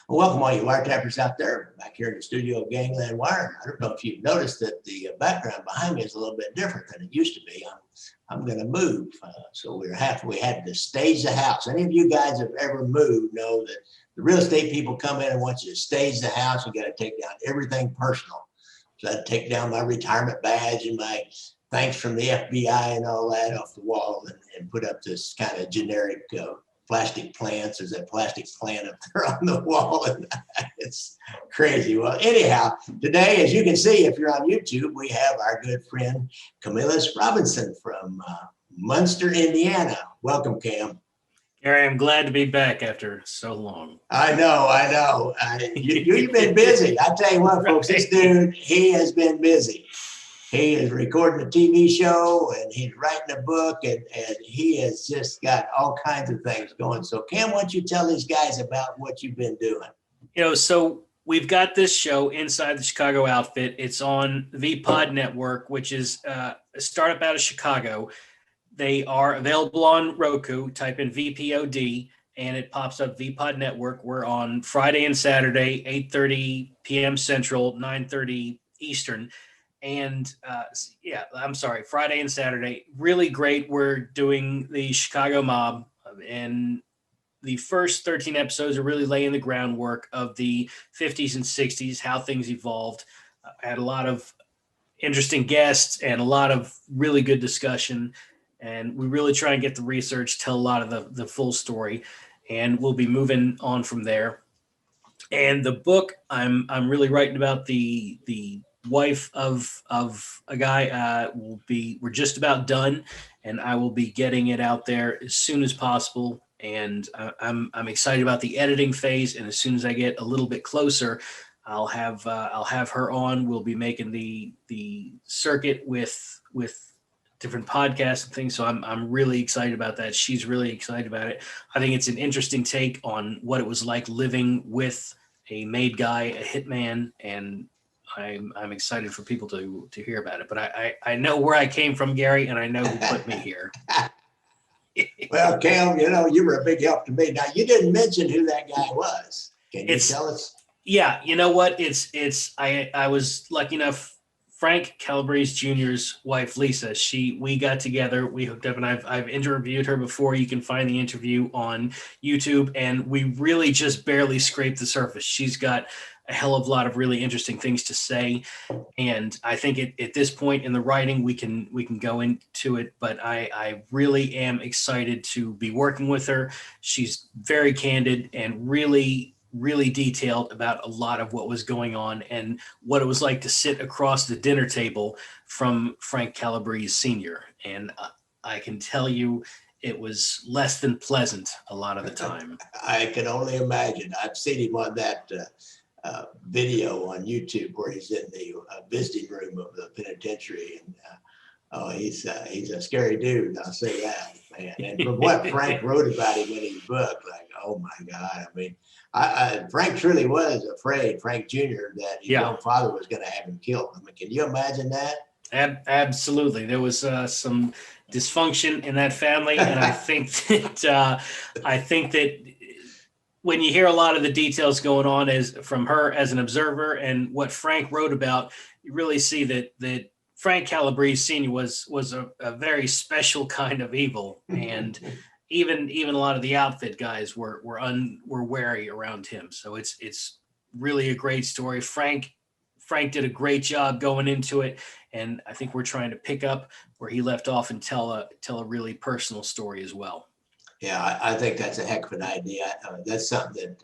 Well, welcome all you wiretappers out there back here in the studio of Gangland Wire. I don't know if you've noticed that the background behind me is a little bit different than it used to be. I'm going to move, so we had to stage the house. Any of you guys have ever moved know that the real estate people come in and want you to stage the house. You got to take down everything personal. So I had to take down my retirement badge and my thanks from the FBI and all that off the wall and put up this kind of generic plastic plants. There's that plastic plant up there on the wall, and it's crazy. Well, anyhow, today, as you can see, if you're on YouTube, we have our good friend Camillus Robinson from Munster, Indiana. Welcome, Cam. Gary, I'm glad to be back after so long. I know. You've been busy. I tell you what, folks, this dude, he has been busy. He is recording a TV show and he's writing a book and he has just got all kinds of things going. So Cam, why don't you tell these guys about what you've been doing? So we've got this show Inside the Chicago Outfit. It's on VPod Network, which is a startup out of Chicago. They are available on Roku. Type in VPOD and it pops up VPod Network. We're on Friday and Saturday, 8:30 p.m. Central, 9:30 Eastern. And Friday and Saturday, really great. We're doing the Chicago mob, and the first 13 episodes are really laying the groundwork of the 50s and 60s, how things evolved. I had a lot of interesting guests and a lot of really good discussion, and we really try and get the research, tell a lot of the full story, and we'll be moving on from there. And the book, I'm really writing about the wife of a guy. We're just about done, and I will be getting it out there as soon as possible. And I'm excited about the editing phase. And as soon as I get a little bit closer, I'll have her on. We'll be making the circuit with different podcasts and things. So I'm really excited about that. She's really excited about it. I think it's an interesting take on what it was like living with a made guy, a hitman, and I'm excited for people to hear about it. But I know where I came from, Gary, and I know who put me here. Well, Cam, you were a big help to me. Now, you didn't mention who that guy was. Can you tell us? Yeah, you know what? I was lucky enough. Frank Calabrese Jr.'s wife, Lisa, we got together, we hooked up, and I've interviewed her before. You can find the interview on YouTube, and we really just barely scraped the surface. She's got a hell of a lot of really interesting things to say, and I think at this point in the writing we can go into it. But I really am excited to be working with her. She's very candid and really detailed about a lot of what was going on and what it was like to sit across the dinner table from Frank Calabrese Sr. And I can tell you it was less than pleasant a lot of the time. I can only imagine. I've seen him on that video on YouTube where he's in the visiting room of the penitentiary. And he's a scary dude, I'll say that, man. And from what Frank wrote about him in his book, like, oh my God, I mean, Frank truly was afraid, Frank Jr., that his own father was going to have him killed. I mean, can you imagine that? Absolutely. There was some dysfunction in that family, and I think that when you hear a lot of the details going on from her as an observer and what Frank wrote about, you really see that Frank Calabrese Sr. was a very special kind of evil, and even a lot of the outfit guys were wary around him. So it's really a great story. Frank did a great job going into it, and I think we're trying to pick up where he left off and tell a really personal story as well. Yeah, I think that's a heck of an idea. That's something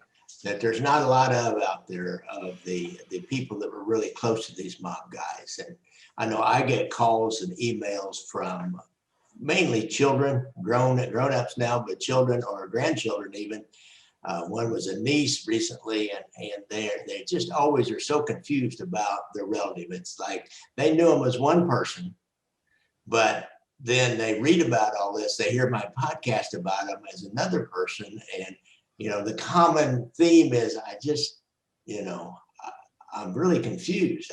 that there's not a lot of out there, of the people that were really close to these mob guys. And I know I get calls and emails from mainly children, grown-ups now, but children or grandchildren even. One was a niece recently, and they just always are so confused about their relative. It's like they knew him as one person, but then they read about all this, they hear my podcast about him as another person. And, the common theme is I'm really confused.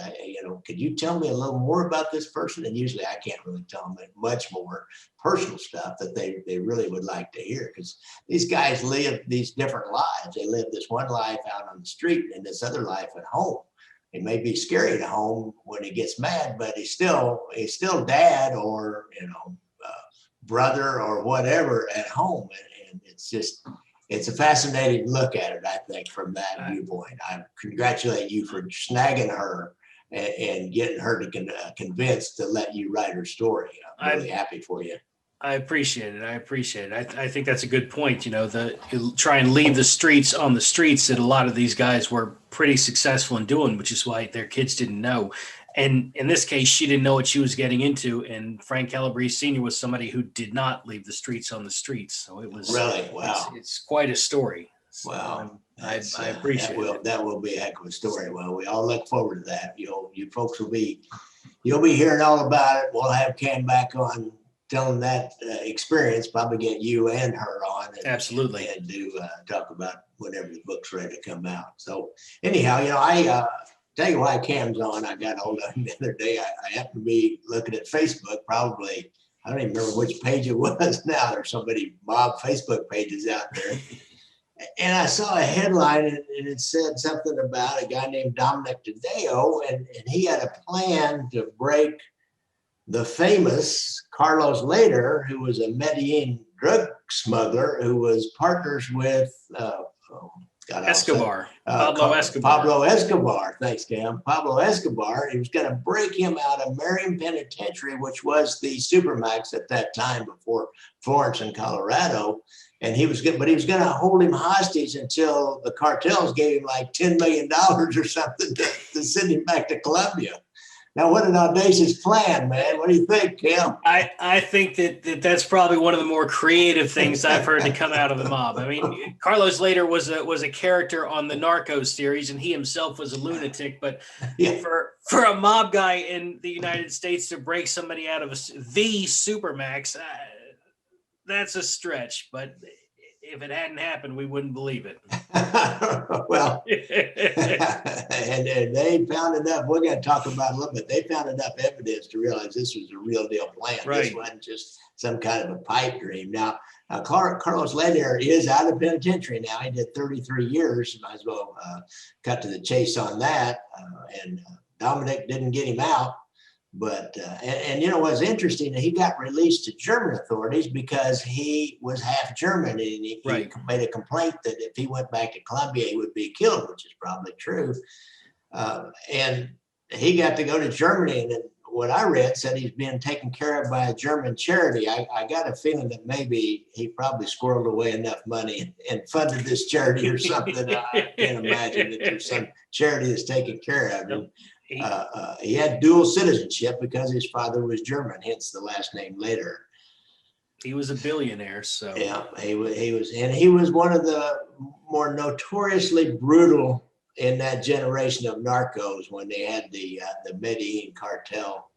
Could you tell me a little more about this person? And usually I can't really tell them much more personal stuff that they really would like to hear, because these guys live these different lives. They live this one life out on the street and this other life at home. It may be scary at home when he gets mad, but he's still dad, or brother or whatever at home, and it's a fascinating look at it, I think, from that viewpoint. I congratulate you for snagging her and getting her to convince to let you write her story. I'm really happy for you. I appreciate it. I think that's a good point. You try and leave the streets on the streets that a lot of these guys were pretty successful in doing, which is why their kids didn't know. And in this case, she didn't know what she was getting into. And Frank Calabrese Sr. was somebody who did not leave the streets on the streets. So it was really, wow. It's quite a story. So wow. I appreciate it. That will be a heck of a story. Well, we all look forward to that. You folks you'll be hearing all about it. We'll have Cam back on telling that experience, probably get you and her on. Absolutely. And do talk about whenever the book's ready to come out. So anyhow, I tell you why Cam's on. I got hold of him the other day. I happened to be looking at Facebook, probably, I don't even remember which page it was now. There's so many mob Facebook pages out there. And I saw a headline, and it said something about a guy named Dominic Tadeo, and he had a plan to break the famous Carlos Ledher, who was a Medellin drug smuggler who was partners with Escobar. Pablo Escobar. Pablo Escobar. Thanks, Cam. Pablo Escobar. He was going to break him out of Marion Penitentiary, which was the supermax at that time before Florence in Colorado. And he was going to hold him hostage until the cartels gave him like $10 million or something to send him back to Colombia. Now, what an audacious plan, man. What do you think, Cam? I think that's probably one of the more creative things I've heard to come out of the mob. I mean, Carlos Ledher was a character on the Narcos series, and he himself was a lunatic. But yeah. for a mob guy in the United States to break somebody out of the supermax, that's a stretch. But if it hadn't happened, we wouldn't believe it. Well, and they found enough. We're going to talk about it a little bit. They found enough evidence to realize this was a real deal plan. Right. This wasn't just some kind of a pipe dream. Now, Carlos Ledher is out of penitentiary now. He did 33 years. Might as well cut to the chase on that. And Dominic didn't get him out. But what's interesting, he got released to German authorities because he was half German, and he made a complaint that if he went back to Colombia, he would be killed, which is probably true. And he got to go to Germany, and what I read said he's being taken care of by a German charity. I got a feeling that maybe he probably squirreled away enough money and funded this charity or something. I can't imagine that there's some charity that's taking care of him. He had dual citizenship because his father was German, hence the last name Lederer. He was a billionaire, so yeah, he was one of the more notoriously brutal in that generation of narcos when they had the Medellin cartel.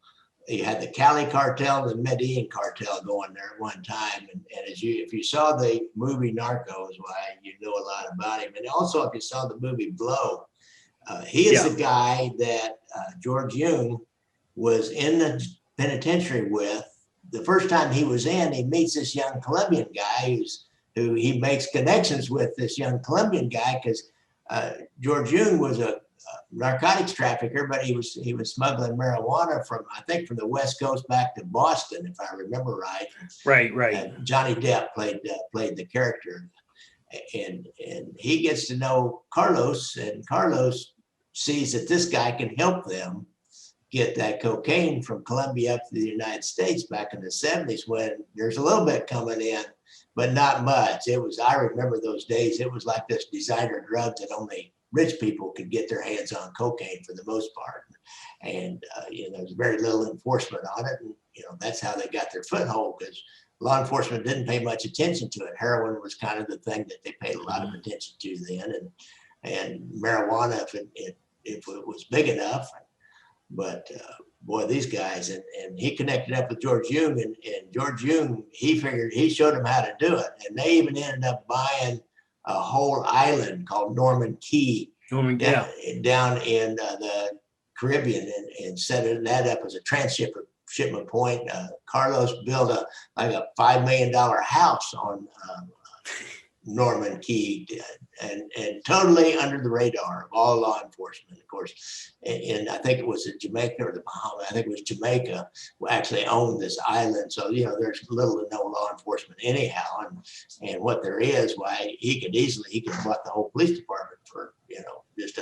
You had the Cali cartel and the Medellin cartel going there at one time, and if you saw the movie Narcos, why you know a lot about him, and also if you saw the movie Blow. He is the guy that George Jung was in the penitentiary with. The first time he was in, he meets this young Colombian guy who he makes connections with this young Colombian guy because George Jung was a narcotics trafficker, but he was smuggling marijuana from the West Coast back to Boston, if I remember right. Right. Johnny Depp played the character. And he gets to know Carlos, and Carlos sees that this guy can help them get that cocaine from Colombia up to the United States back in the 70s, when there's a little bit coming in, but not much. I remember those days. It was like this designer drug that only rich people could get their hands on cocaine for the most part. And, there was very little enforcement on it. And, that's how they got their foothold, because law enforcement didn't pay much attention to it. Heroin was kind of the thing that they paid a lot of attention to then, and marijuana if it was big enough. But boy, these guys, and he connected up with George Jung, and George Jung, he figured he showed him how to do it, and they even ended up buying a whole island called Norman Key Yeah. down in the Caribbean and set that up as a transshipment point. Carlos built a $5 million house on Norman Key, and totally under the radar of all law enforcement, of course. And I think it was in Jamaica or the Bahamas. I think it was Jamaica who actually owned this island. So, there's little to no law enforcement anyhow. And what there is, why he could have bought the whole police department for, just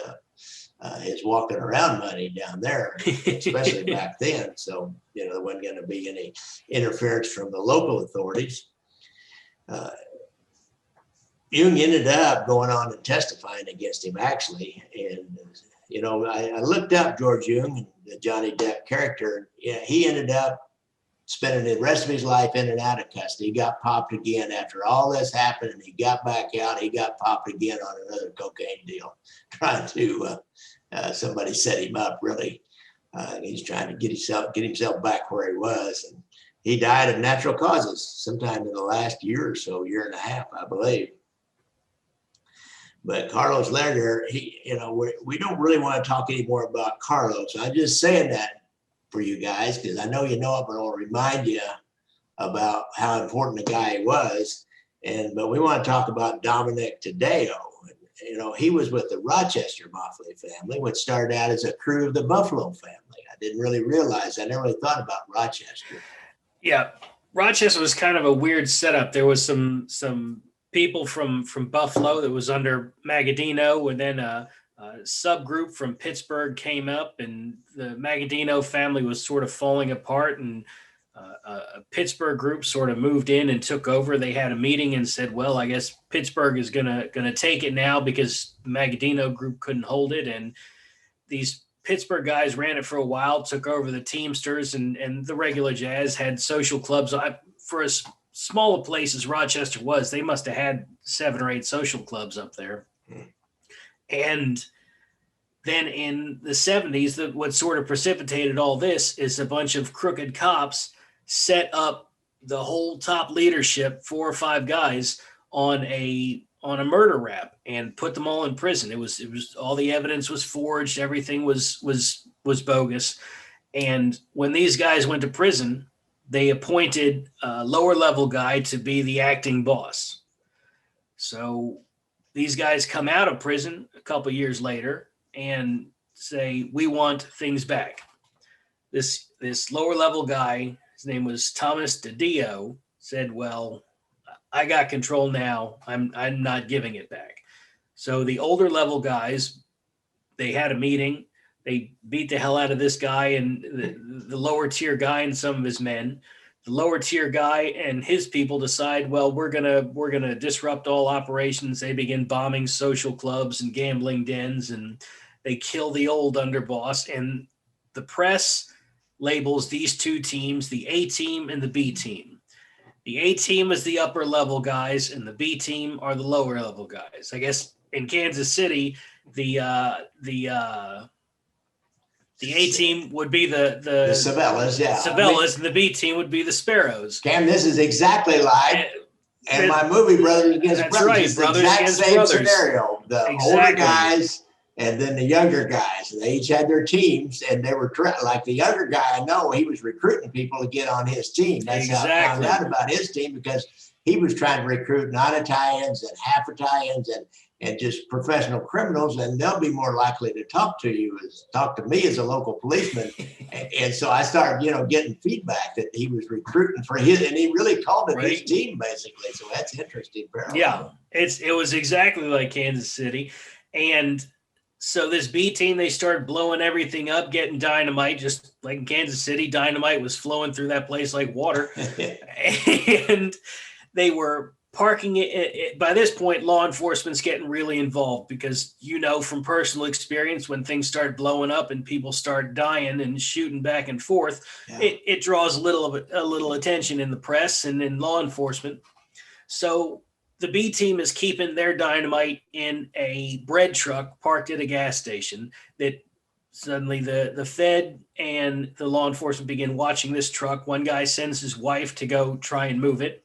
his walking around money down there, especially back then. So, there wasn't going to be any interference from the local authorities. Jung ended up going on and testifying against him, actually. And, I looked up George Jung, the Johnny Depp character. Yeah, he ended up spending the rest of his life in and out of custody. He got popped again after all this happened, and he got back out. He got popped again on another cocaine deal, trying to, somebody set him up, really. He's trying to get himself back where he was. And he died of natural causes sometime in the last year or so, year and a half, I believe. But Carlos Ledher, we don't really want to talk anymore about Carlos. I'm just saying that for you guys, because I know you know it, but I'll remind you about how important a guy he was. But we want to talk about Dominic Tadeo. He was with the Rochester Mafia family, which started out as a crew of the Buffalo family. I didn't really realize. I never really thought about Rochester. Yeah, Rochester was kind of a weird setup. There was some people from Buffalo that was under Magadino, and then a subgroup from Pittsburgh came up, and the Magadino family was sort of falling apart, and a Pittsburgh group sort of moved in and took over. They had a meeting and said, well, I guess Pittsburgh is gonna take it now because the Magadino group couldn't hold it. And these Pittsburgh guys ran it for a while, took over the Teamsters, and the regular Jazz had social clubs. For as small a place as Rochester was, they must have had 7 or 8 social clubs up there. And then in the 70s, what sort of precipitated all this is a bunch of crooked cops set up the whole top leadership, 4 or 5 guys, on a murder rap and put them all in prison. It was all the evidence was forged. Everything was bogus. And when these guys went to prison, they appointed a lower level guy to be the acting boss. So these guys come out of prison a couple years later and say, we want things back. This lower level guy, his name was Dominic Tadeo, said, well, I got control now. I'm not giving it back. So the older level guys, they had a meeting. They beat the hell out of this guy and the lower tier guy and some of his men. The lower tier guy and his people decide, well, we're gonna disrupt all operations. They begin bombing social clubs and gambling dens, and they kill the old underboss. And the press labels these 2 teams, the A team and the B team. The A team is the upper level guys, and the B team are the lower level guys. I guess in Kansas City, the A team would be the Sabellas, yeah. Sabellas, and the B team would be the Sparrows. Cam, this is exactly like and my movie Brothers Against That's Brothers. right, It's Brothers the exact Against same Brothers. scenario. The older guys and then the younger guys. And they each had their teams, and they were like the younger guy. I know he was recruiting people to get on his team. That's how I found out about his team, because he was trying to recruit non-Italians and half Italians and just professional criminals, and they'll be more likely to talk to me as a local policeman. And so I started, getting feedback that he was recruiting for his, and he really called it his team, basically. So that's interesting. Yeah, it was exactly like Kansas City. And so this B team, they started blowing everything up, getting dynamite, just like in Kansas City. Dynamite was flowing through that place like water. And they were parking it. By this point, law enforcement's getting really involved because, from personal experience, when things start blowing up and people start dying and shooting back and forth, it draws a little attention in the press and in law enforcement. So the B team is keeping their dynamite in a bread truck parked at a gas station. That suddenly the Fed and the law enforcement begin watching this truck. One guy sends his wife to go try and move it.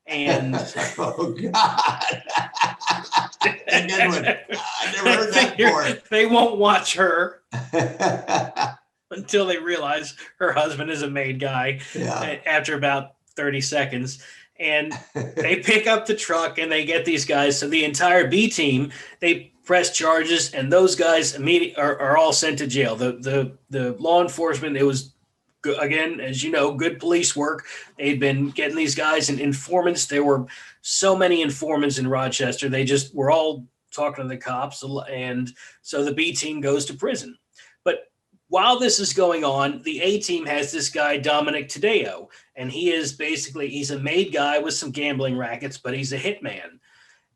And oh God! A good one. I never heard that before. They won't watch her until they realize her husband is a made guy after about 30 seconds. And they pick up the truck and they get these guys. So the entire B team, they press charges, and those guys immediately are all sent to jail. The law enforcement, it was, again, as you know, good police work. They'd been getting these guys and informants. There were so many informants in Rochester. They just were all talking to the cops. And so the B team goes to prison. But while this is going on, the A team has this guy, Dominic Tadeo, and he's a made guy with some gambling rackets, but he's a hitman.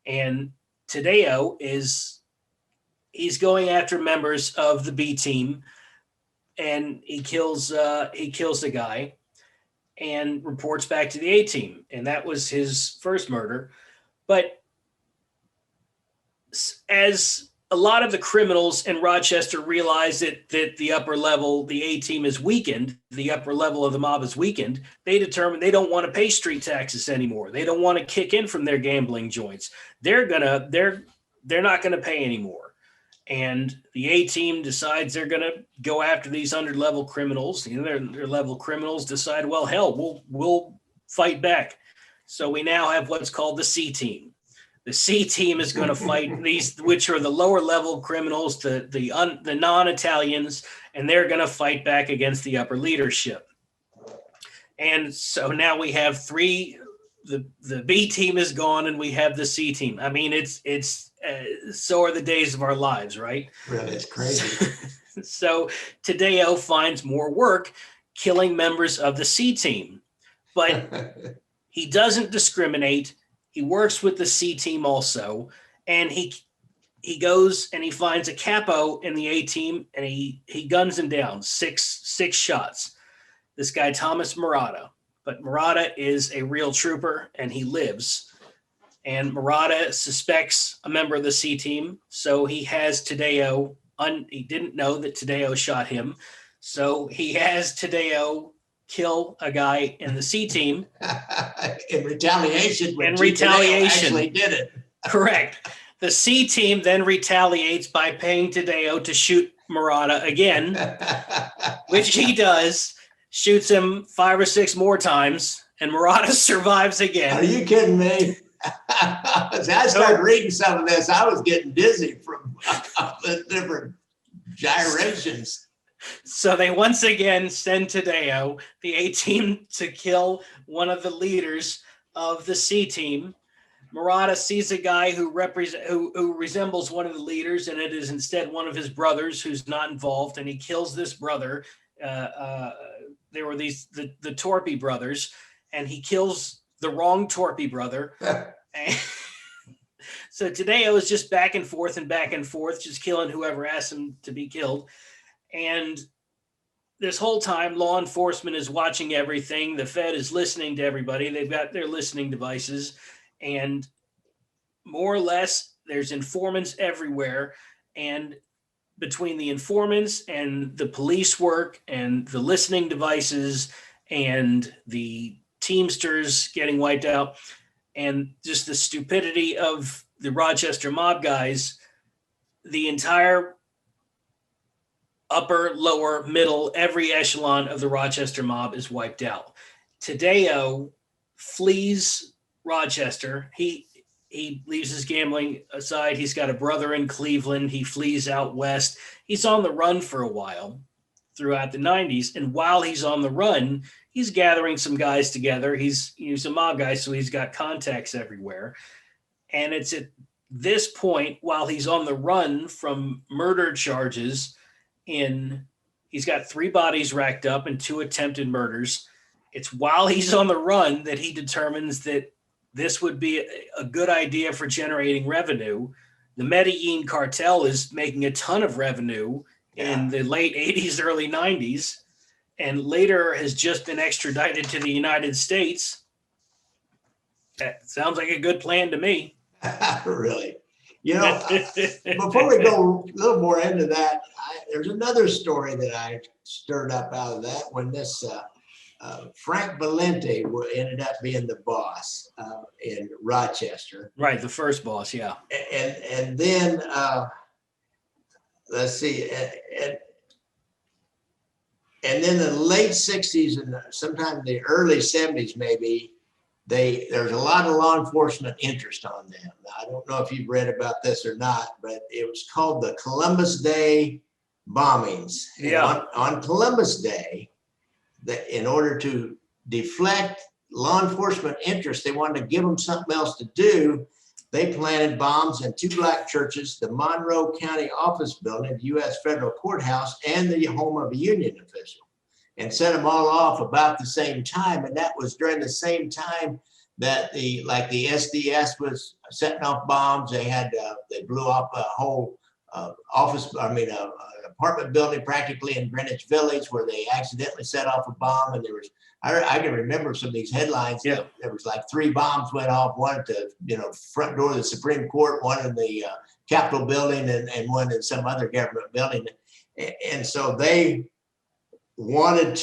And Tadeo he's going after members of the B team, and he kills the guy and reports back to the A team. And that was his first murder. But as a lot of the criminals in Rochester realize that the upper level, the A team is weakened, the upper level of the mob is weakened, they determine they don't want to pay street taxes anymore. They don't want to kick in from their gambling joints. They're not gonna pay anymore. And the A team decides they're gonna go after these under-level criminals. Their level criminals decide, well, hell, we'll fight back. So we now have what's called the C team. The C team is going to fight these, which are the lower level criminals, the non-Italians, and they're going to fight back against the upper leadership. And so now we have the B team is gone, and we have the C team. I mean, it's so are the days of our lives, right? Really, it's crazy. So Tadeo finds more work killing members of the C team, but he doesn't discriminate. He works with the C team also, and he goes and he finds a capo in the A team, and he guns him down six shots. This guy, Thomas Murata. But Murata is a real trooper, and he lives. And Murata suspects a member of the C team, so he has Tadeo. He didn't know that Tadeo shot him, so he has Tadeo kill a guy in the C team. In retaliation. Actually did it. Correct. The C team then retaliates by paying Tadeo to shoot Murata again, which he does, shoots him 5 or 6 more times, and Murata survives again. Are you kidding me? As I started reading some of this, I was getting dizzy from the different gyrations. So they once again send Tadeo, the A team, to kill one of the leaders of the C team. Murata sees a guy who resembles one of the leaders, and it is instead one of his brothers who's not involved, and he kills this brother. There were the Torpy brothers, and he kills the wrong Torpy brother. So Tadeo is just back and forth, just killing whoever asks him to be killed. And this whole time, law enforcement is watching everything. The Fed is listening to everybody. They've got their listening devices. And more or less, there's informants everywhere. And between the informants and the police work and the listening devices and the Teamsters getting wiped out and just the stupidity of the Rochester mob guys, the entire upper, lower, middle, every echelon of the Rochester mob is wiped out. Tadeo flees Rochester. He leaves his gambling aside. He's got a brother in Cleveland. He flees out west. He's on the run for a while throughout the 90s. And while he's on the run, he's gathering some guys together. He's a mob guy, so he's got contacts everywhere. And it's at this point, while he's on the run from murder charges, he's got 3 bodies racked up and 2 attempted murders. It's while he's on the run that he determines that this would be a good idea for generating revenue. The Medellin cartel is making a ton of revenue in the late 80s, early 90s, and Lederer has just been extradited to the United States. That sounds like a good plan to me. Really? Before we go a little more into that, there's another story that I stirred up out of that when this Frank Valente ended up being the boss in Rochester. Right, the first boss, yeah. And then let's see, and then the late 60s and sometime the early 70s maybe, there's a lot of law enforcement interest on them. Now, I don't know if you've read about this or not, but it was called the Columbus Day bombings. Yeah. On Columbus Day, in order to deflect law enforcement interest, they wanted to give them something else to do. They planted bombs in 2 black churches, the Monroe County Office Building, the U.S. Federal Courthouse, and the home of a union official, and set them all off about the same time. And that was during the same time that the SDS was setting off bombs. They blew up a whole apartment building practically in Greenwich Village, where they accidentally set off a bomb. And there was, I can remember some of these headlines. Yeah. There was like 3 bombs went off, one at the front door of the Supreme Court, one in the Capitol building, and one in some other government building. And so they wanted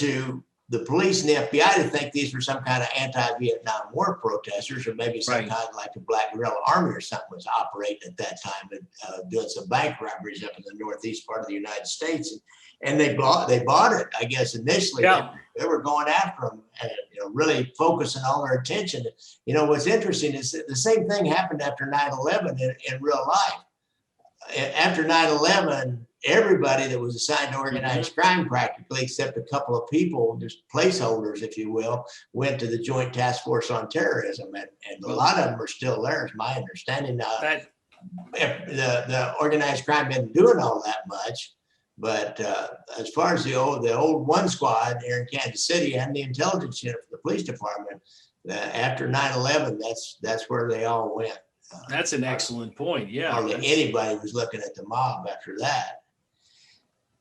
the police and the FBI to think these were some kind of anti-Vietnam War protesters, or maybe some Right. kind of like the Black Guerrilla Army or something was operating at that time and doing some bank robberies up in the northeast part of the United States. And they bought it, I guess, initially. Yeah. They were going after them and really focusing all their attention. What's interesting is that the same thing happened after 9/11 in real life. After 9/11, everybody that was assigned to organized crime, practically, except a couple of people, just placeholders, if you will, went to the Joint Task Force on Terrorism. And a lot of them are still there, is my understanding. The organized crime isn't doing all that much. But as far as the old one squad here in Kansas City and the intelligence unit for the police department, after 9/11, that's where they all went. That's an excellent point. Yeah. Hardly anybody was looking at the mob after that.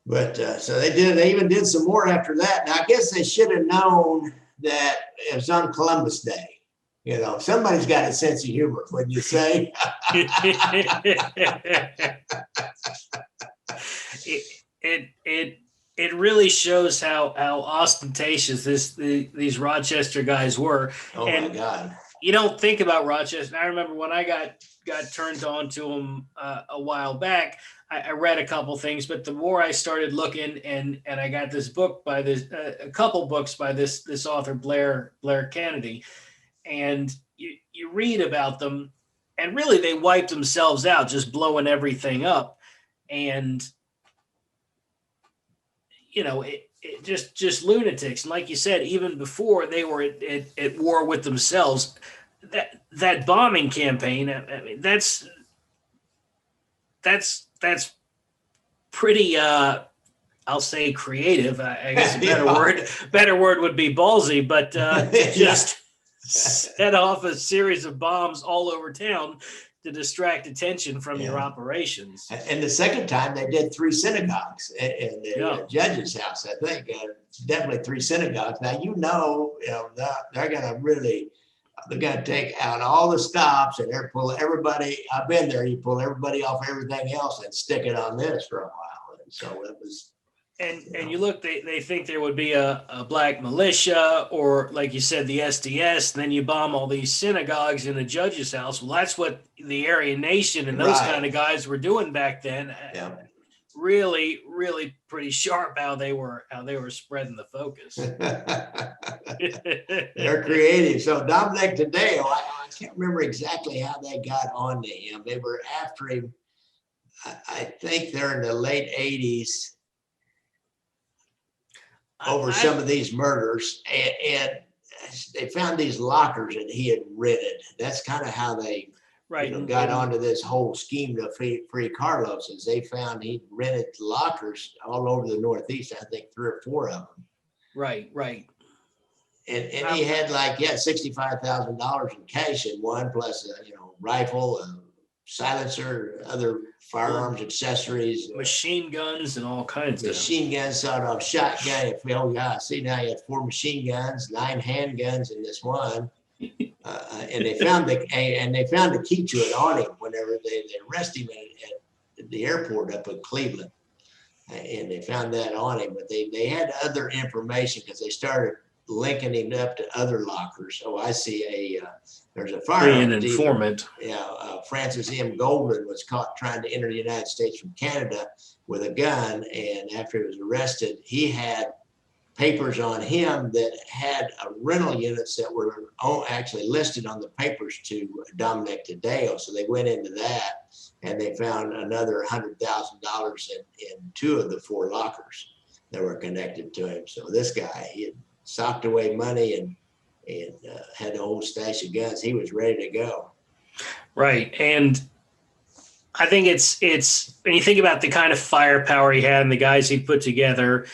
But so they even did some more after that. Now, I guess they should have known that it was on Columbus Day. Somebody's got a sense of humor, wouldn't you say? It really shows how ostentatious these Rochester guys were. Oh, my God. You don't think about Rochester. I remember when I got turned on to them a while back, I read a couple things, but the more I started looking, and I got this book by a couple books by this author, Blair Kennedy, and you read about them, and really they wiped themselves out, just blowing everything up. And, it just lunatics. And like you said, even before they were at war with themselves, that bombing campaign, I mean, that's pretty, I'll say creative. I guess a better word would be ballsy, but just set off a series of bombs all over town to distract attention from your operations. And the second time they did 3 synagogues in the judge's house, I think. Definitely 3 synagogues. Now, they're going to take out all the stops and they're pull everybody. I've been there. You pull everybody off everything else and stick it on this for a while. And so it was. And you look, they think there would be a black militia, or like you said, the SDS, and then you bomb all these synagogues in the judge's house. Well, that's what the Aryan Nation and those kind of guys were doing back then. Yeah. Really, really pretty sharp how they were spreading the focus. They're creative. So Dominic Tadeo, I can't remember exactly how they got onto him. They were after him. I think they're in the late 80s. Over some of these murders, and they found these lockers that he had rented. That's kind of how they got onto this whole scheme to free Carlos. Is they found he rented lockers all over the Northeast. I think 3 or 4 of them. Right. And he had $65,000 in cash in one, plus a rifle, a silencer, other firearms, accessories, machine guns, and all kinds of machine guns, sawed-off shotgun. See, now you have 4 machine guns, 9 handguns in this one, and they found the key to it on him whenever they arrested him at the airport up in Cleveland, and they found that on him. But they had other information because they started linking him up to other lockers. So I see there's a Be firearm an informant. Francis M. Goldman was caught trying to enter the United States from Canada with a gun, and after he was arrested, he had papers on him that had rental units that were actually listed on the papers to Dominic Tadeo. So they went into that, and they found another $100,000 in 2 of the 4 lockers that were connected to him. So this guy, he had socked away money and had a whole stash of guns. He was ready to go. Right. And I think it's when you think about the kind of firepower he had and the guys he put together,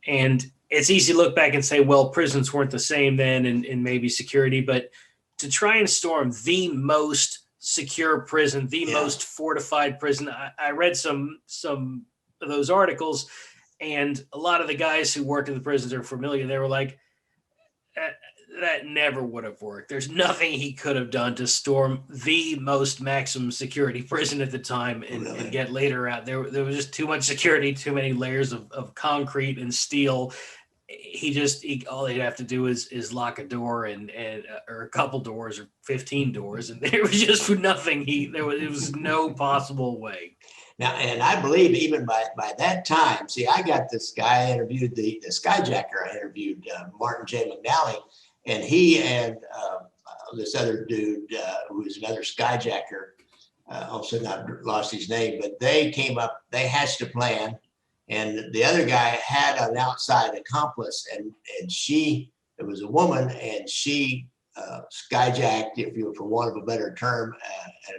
and it's easy to look back and say, well, prisons weren't the same then and maybe security, but to try and storm the most secure prison, the most fortified prison. I read some of those articles, and a lot of the guys who worked in the prisons are familiar. They were like, that never would have worked. There's nothing he could have done to storm the most maximum security prison at the time and get Lederer out. There was just too much security, too many layers of concrete and steel. All he'd have to do is lock a door or a couple doors or 15 doors, and there was just nothing. It was no possible way. Now, and I believe even by that time, see, I got this guy I interviewed, the skyjacker I interviewed, Martin J. McNally, and he and this other dude who was another skyjacker, also not lost his name, but they came up, they hatched a plan, and the other guy had an outside accomplice, and it was a woman, and she skyjacked, if you were, for want of a better term,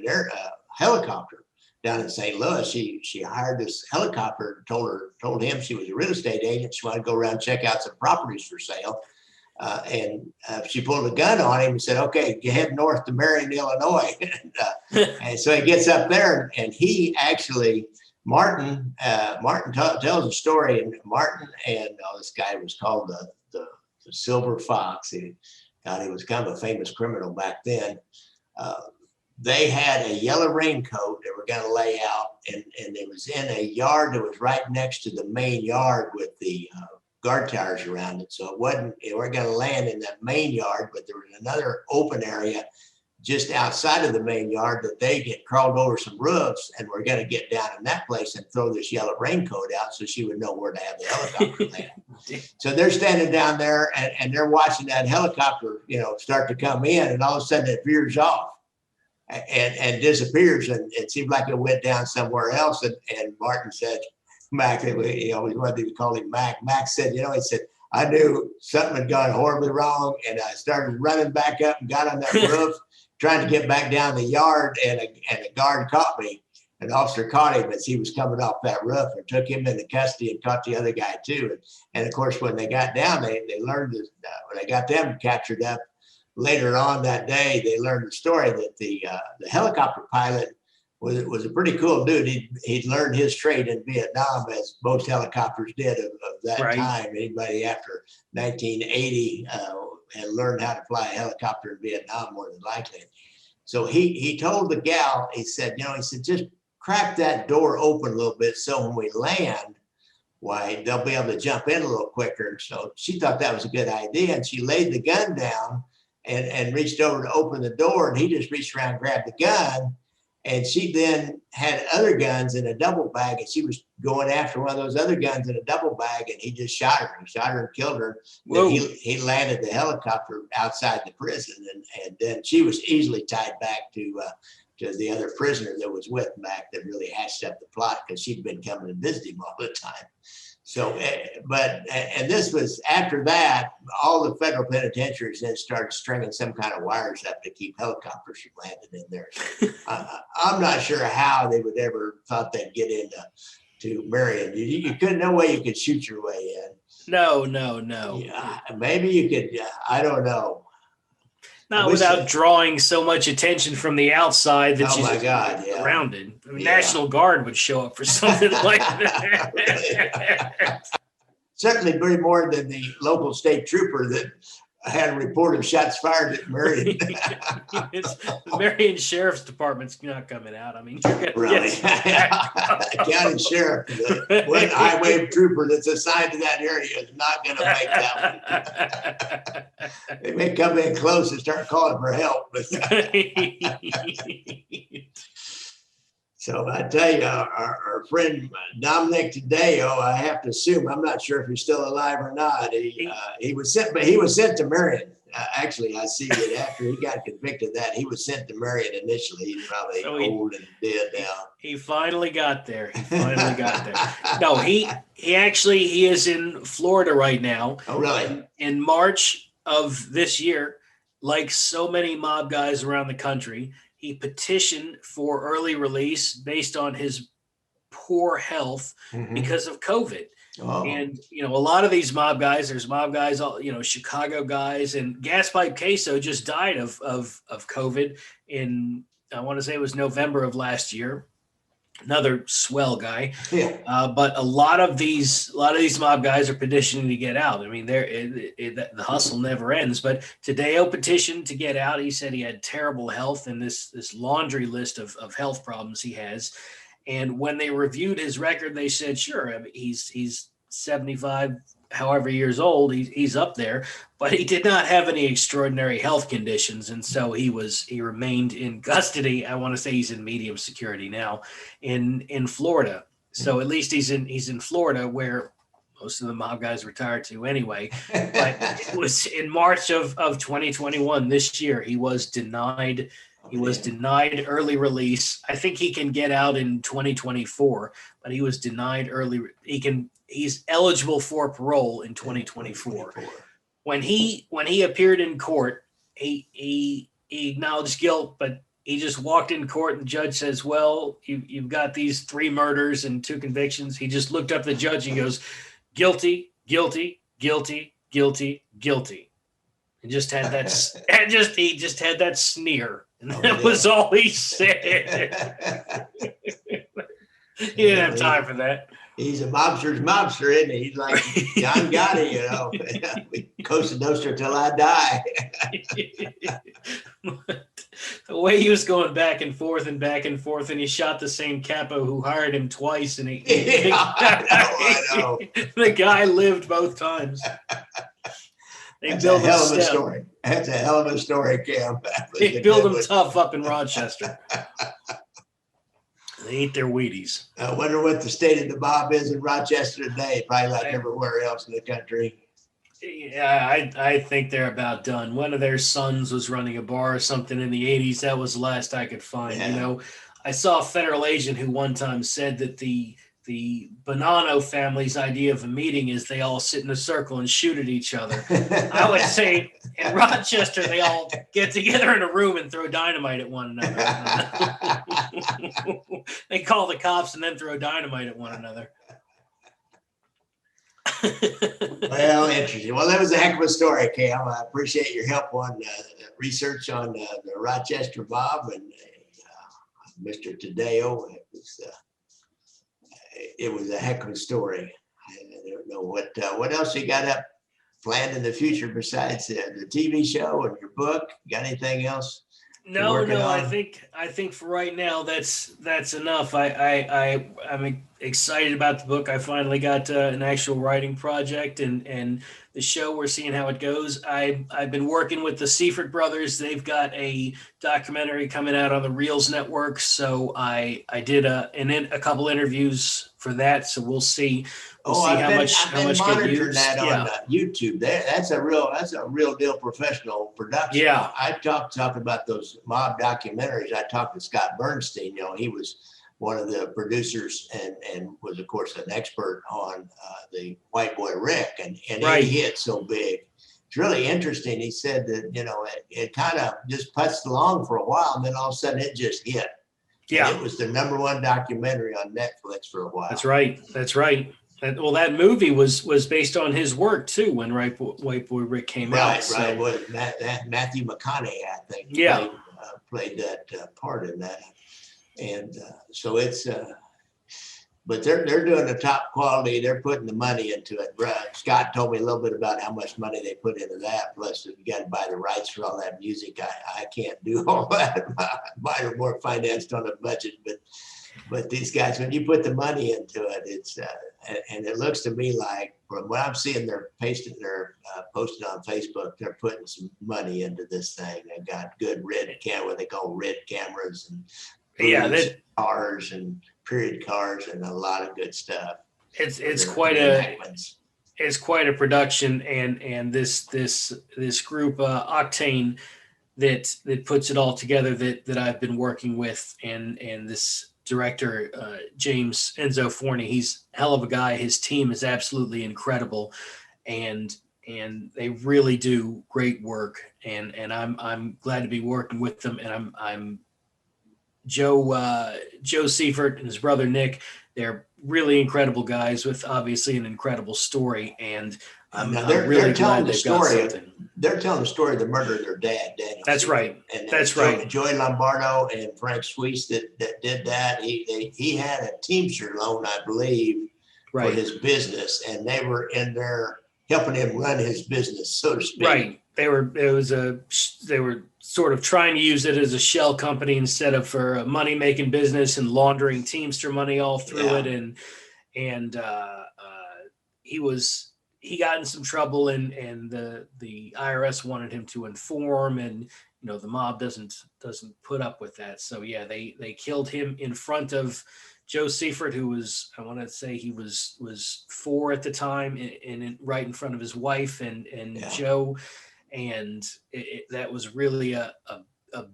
a helicopter down in St. Louis. She hired this helicopter, told him she was a real estate agent. She wanted to go around and check out some properties for sale. And she pulled a gun on him and said, okay, you head north to Marion, Illinois. And so he gets up there, and he actually, Martin tells a story, and Martin and this guy was called the Silver Fox. He was kind of a famous criminal back then. They had a yellow raincoat they were going to lay out, and it was in a yard that was right next to the main yard with the guard towers around it. So it weren't going to land in that main yard, but there was another open area just outside of the main yard that they get crawled over some roofs, and we're going to get down in that place and throw this yellow raincoat out so she would know where to have the helicopter land. So they're standing down there, and they're watching that helicopter, start to come in, and all of a sudden it veers off and disappears, and it seemed like it went down somewhere else. And Martin said, Mac, he always wanted to call him Mac. Mac said, he said, I knew something had gone horribly wrong, and I started running back up and got on that roof, trying to get back down the yard, and a guard caught me. An officer caught him as he was coming off that roof and took him into custody and caught the other guy too. And of course, when they got down, they learned that when they got them captured up later on that day, they learned the story that the helicopter pilot was a pretty cool dude. He'd learned his trade in Vietnam, as most helicopters did of that time. Anybody after 1980 had learned how to fly a helicopter in Vietnam, more than likely. So he told the gal, he said, just crack that door open a little bit so when we land, why, they'll be able to jump in a little quicker. So she thought that was a good idea, and she laid the gun down and reached over to open the door, and he just reached around and grabbed the gun. And she then had other guns in a double bag, and she was going after one of those other guns in a double bag, and he just shot her. He shot her and killed her. Then he landed the helicopter outside the prison, and then she was easily tied back to the other prisoner that was with Mac that really hatched up the plot, because she'd been coming to visit him all the time. So, and this was after that, all the federal penitentiaries then started stringing some kind of wires up to keep helicopters from landing in there. I'm not sure how they would ever thought they'd get into Marion. You couldn't, no way you could shoot your way in. No. Yeah, maybe you could, I don't know. Not without drawing so much attention from the outside that oh my God, yeah. Surrounded. I mean, National Guard would show up for something like that. Certainly very more than the local state trooper that I had a report of shots fired at Marion. The Marion Sheriff's Department's not coming out. I mean, you're gonna Really? County sheriff, the one highway trooper that's assigned to that area is not going to make that one. They may come in close and start calling for help. So I tell you, our friend Dominic Tadeo, I have to assume, I'm not sure if he's still alive or not. He was sent, but he was sent to Marion. Actually, I see that after he got convicted of that, he was sent to Marion initially. He's probably old and dead now. He finally got there. No, he is in Florida right now. Oh, really? In March of this year, like so many mob guys around the country, he petitioned for early release based on his poor health because of COVID. Oh. And, a lot of these mob guys, there's mob guys, Chicago guys, and Gaspipe Queso just died of COVID in, I want to say it was November of last year. Another swell guy. Yeah. But a lot of these mob guys are petitioning to get out. I mean, the hustle never ends. But Tadeo petitioned to get out. He said he had terrible health and this laundry list of health problems he has. And when they reviewed his record, they said, sure, I mean, he's 75, however years old, he's up there, but he did not have any extraordinary health conditions. And so he remained in custody. I want to say he's in medium security now in Florida. So at least he's in Florida, where most of the mob guys retired to anyway. But it was in March of 2021, this year, he was denied. He was denied early release. I think he can get out in 2024, but he was denied early. He's eligible for parole in 2024. When he appeared in court, he acknowledged guilt, but he just walked in court and the judge says, well, you've got these 3 murders and 2 convictions. He just looked up at the judge and goes, guilty, guilty, guilty, guilty, guilty. And just had that, he just had that sneer. And that was all he said. He didn't have time for that. He's a mobster's mobster, isn't he? He's like John Gotti, Cosa Nostra till I die. The way he was going back and forth, and he shot the same capo who hired him twice, and I know. The guy lived both times. That's a hell of a story. That's a hell of a story, Cam. They build them tough up in Rochester. They eat their Wheaties. I wonder what the state of the mob is in Rochester today. Probably like everywhere else in the country. Yeah, I think they're about done. One of their sons was running a bar or something in the 80s. That was the last I could find. Yeah. I saw a federal agent who one time said that the Bonanno family's idea of a meeting is they all sit in a circle and shoot at each other. I would say in Rochester, they all get together in a room and throw dynamite at one another. They call the cops and then throw dynamite at one another. Well, interesting. Well, that was a heck of a story, Cam. I appreciate your help on research on the Rochester mob and Mr. Tadeo. It was a heck of a story. I don't know what else you got up planned in the future besides the TV show and your book. Got anything else? No. I think for right now that's enough. I'm excited about the book. I finally got an actual writing project, and the show, we're seeing how it goes. I've been working with the Seifert brothers. They've got a documentary coming out on the Reels Network, so I did a couple interviews for that. So we'll see. How much get used. That on YouTube. That's a real deal professional production. Yeah, I talked about those mob documentaries. I talked to Scott Bernstein. He was one of the producers and was of course an expert on the White Boy Rick, and right. He hit so big. It's really interesting. He said that it kind of just putzed along for a while, and then all of a sudden it just hit. Yeah, and it was the #1 documentary on Netflix for a while. That's right. That movie was based on his work too when White Boy Rick came out. Right. So. Was Matthew McConaughey, I think. Yeah, played that part in that, and so it's. but they're doing the top quality. They're putting the money into it. Scott told me a little bit about how much money they put into that. Plus, if you got to buy the rights for all that music, I can't do all that. Mine are more financed on a budget, but these guys, when you put the money into it, it's and it looks to me like from what I'm seeing, they're posting on Facebook. They're putting some money into this thing. They got good what they call red cameras and cars and period cars and a lot of good stuff. It's quite a production, and this group Octane that puts it all together that I've been working with, and this director James Enzo Forney, he's a hell of a guy. His team is absolutely incredible, and they really do great work, and I'm glad to be working with them, and I'm Joe Seifert and his brother Nick. They're really incredible guys with obviously an incredible story, and I'm really glad they've got something. They're telling the story of the murder of their dad, Daniel. That's right. And that's right. Joey Lombardo and Frank Sweets that did that. He had a Teamster loan, I believe, for his business, and they were in there helping him run his business, so to speak. Right. They were sort of trying to use it as a shell company instead of for a money making business, and laundering Teamster money all through it. And he got in some trouble, and the IRS wanted him to inform, and the mob doesn't put up with that. So yeah, they killed him in front of Joe Seifert, who was, I want to say he was 4 at the time, and right in front of his wife and Joe. And that was really a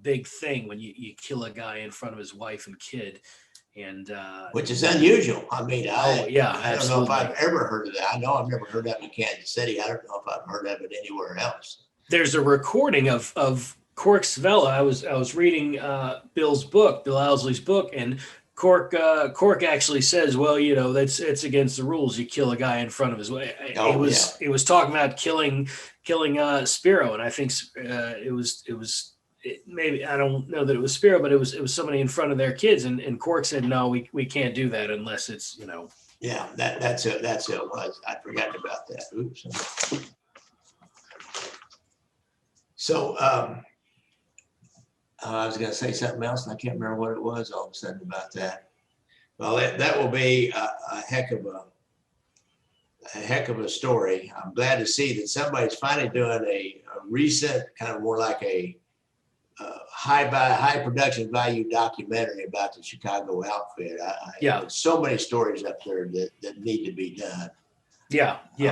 big thing when you kill a guy in front of his wife and kid. And which is unusual. I mean, I don't know if I've ever heard of that. I know I've never heard of it in Kansas City. I don't know if I've heard of it anywhere else. There's a recording of Cork's Vela. I was reading Bill Owsley's book, and Cork actually says, well, it's against the rules. You kill a guy in front of his wife. He was talking about killing Spiro, and I think it was maybe, I don't know that it was Spiro, but it was somebody in front of their kids, and Cork said, no, we can't do that unless it's Yeah, that's who it was. I forgot about that. Oops. So I was going to say something else, and I can't remember what it was all of a sudden about that. Well, that will be a heck of a story. I'm glad to see that somebody's finally doing a recent, kind of more like a high production value documentary about the Chicago outfit. There's so many stories up there that need to be done. Yeah. I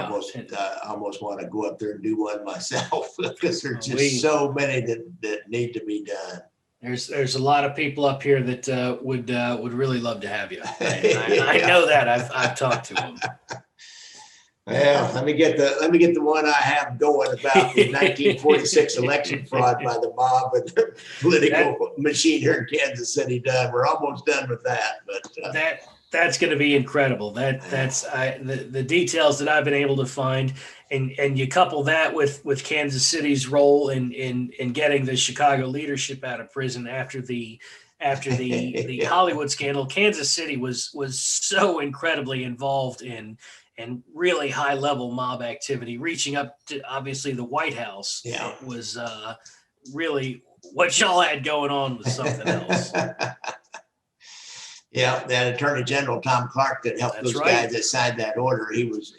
almost want to go up there and do one myself, because there's just so many that need to be done. There's a lot of people up here that would really love to have you. I know that. I've talked to them. Well, let me get the one I have going about the 1946 election fraud by the mob and the political machine here in Kansas City done. We're almost done with that, but that's going to be incredible. That's the details that I've been able to find, and you couple that with Kansas City's role in getting the Chicago leadership out of prison after the Hollywood scandal. Kansas City was so incredibly involved in really high level mob activity, reaching up to obviously the White House. Yeah. It was really what y'all had going on was something else. Yeah, that Attorney General Tom Clark that helped those guys that signed that order. He was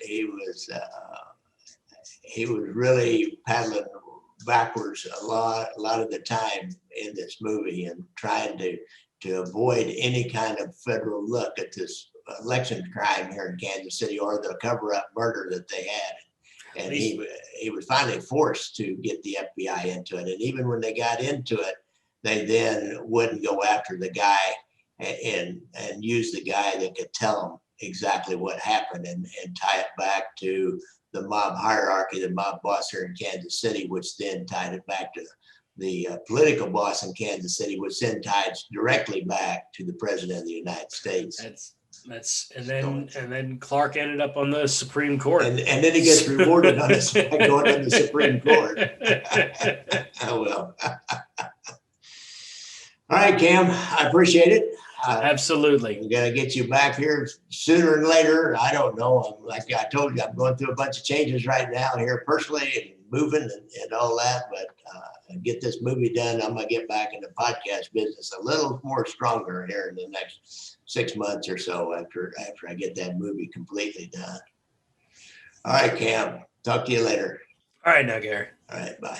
really paddling backwards a lot of the time in this movie, and trying to avoid any kind of federal look at this election crime here in Kansas City, or the cover-up murder that they had. And he was finally forced to get the FBI into it. And even when they got into it, they then wouldn't go after the guy and use the guy that could tell them exactly what happened, and tie it back to the mob hierarchy, the mob boss here in Kansas City, which then tied it back to the political boss in Kansas City, which then ties directly back to the president of the United States. And then Clark ended up on the Supreme Court, and then he gets rewarded on this going to the Supreme Court. Oh well. All right, Cam, I appreciate it. Absolutely. I'm gonna get you back here sooner than later. I don't know. Like I told you, I'm going through a bunch of changes right now here personally and moving and all that. But get this movie done, I'm gonna get back in the podcast business a little more stronger here in the next 6 months or so after I get that movie completely done. All right, Cam. Talk to you later. All right, now, Gary. All right, bye.